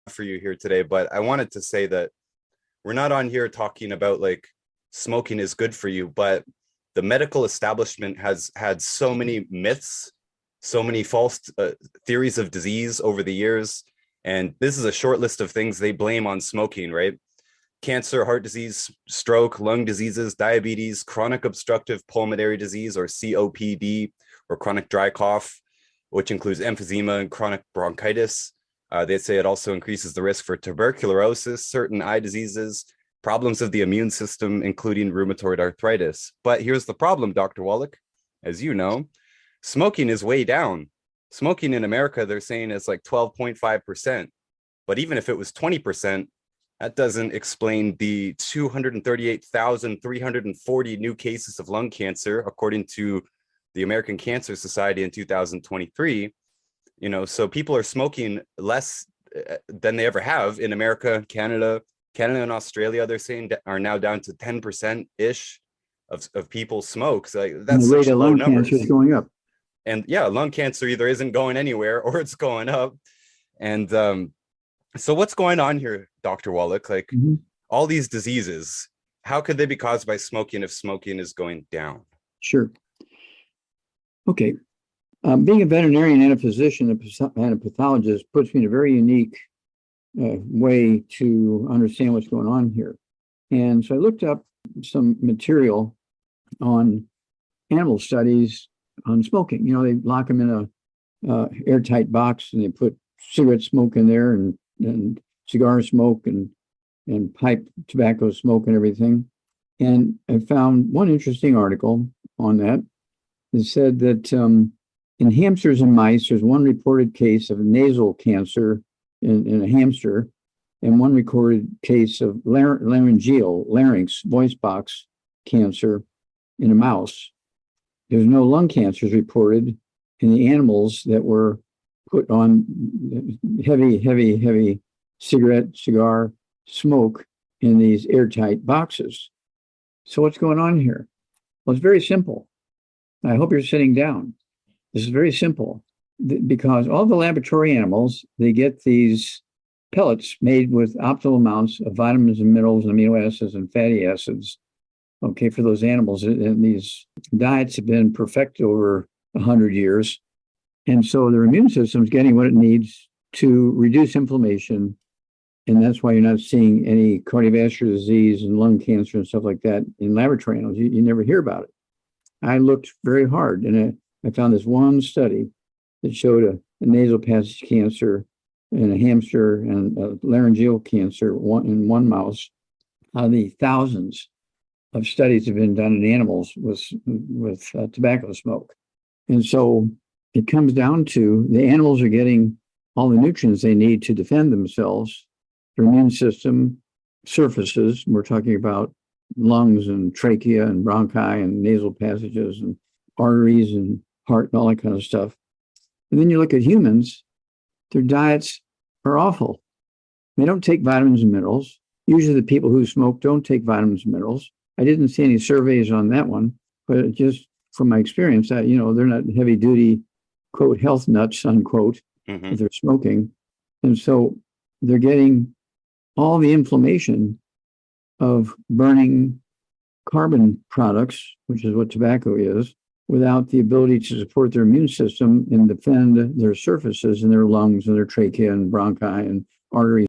for you here today, but I wanted to say that we're not on here talking about like smoking is good for you, but the medical establishment has had so many myths, so many false theories of disease over the years. And this is a short list of things they blame on smoking, right? Cancer, heart disease, stroke, lung diseases, diabetes, chronic obstructive pulmonary disease, or COPD, or chronic dry cough, which includes emphysema and chronic bronchitis. They say it also increases the risk for tuberculosis, certain eye diseases, problems of the immune system, including rheumatoid arthritis. But here's the problem, Dr. Wallach. As you know, smoking is way down. Smoking in America, they're saying it's like 12.5%. But even if it was 20%, that doesn't explain the 238,340 new cases of lung cancer, according to the American Cancer Society in 2023. You know, so people are smoking less than they ever have in America, Canada and Australia. They're saying are now down to 10%-ish of people smoke. So like, that's and the rate such of low lung numbers. cancer is going up. And yeah, lung cancer either isn't going anywhere or it's going up. And so what's going on here, Dr. Wallach? Like all these diseases, how could they be caused by smoking if smoking is going down? Sure. Okay. Being a veterinarian and a physician and a pathologist puts me in a very unique way to understand what's going on here. And so I looked up some material on animal studies on smoking. You know, they lock them in a airtight box and they put cigarette smoke in there and cigar smoke and pipe tobacco smoke and everything. And I found one interesting article on that. It said that in hamsters and mice, there's one reported case of nasal cancer in a hamster and one recorded case of larynx, voice box cancer in a mouse. There's no lung cancers reported in the animals that were put on heavy cigar smoke in these airtight boxes. So what's going on here? Well, it's very simple. I hope you're sitting down. This is very simple because all the laboratory animals, they get these pellets made with optimal amounts of vitamins and minerals and amino acids and fatty acids, okay, for those animals. And these diets have been perfected over 100 years. And so their immune system is getting what it needs to reduce inflammation. And that's why you're not seeing any cardiovascular disease and lung cancer and stuff like that in laboratory animals. You never hear about it. I looked very hard and I found this one study that showed a nasal passage cancer in a hamster and a laryngeal cancer in one mouse. Out of the thousands of studies have been done in animals with tobacco smoke. And so it comes down to the animals are getting all the nutrients they need to defend themselves. Their immune system surfaces, we're talking about lungs and trachea and bronchi and nasal passages and arteries and heart and all that kind of stuff. And then you look at humans, their diets are awful. They don't take vitamins and minerals. Usually the people who smoke don't take vitamins and minerals. I didn't see any surveys on that one, but just from my experience that, you know, they're not heavy duty, quote, health nuts, unquote, if they're smoking. And so they're getting all the inflammation of burning carbon products, which is what tobacco is, without the ability to support their immune system and defend their surfaces in their lungs and their trachea and bronchi and arteries.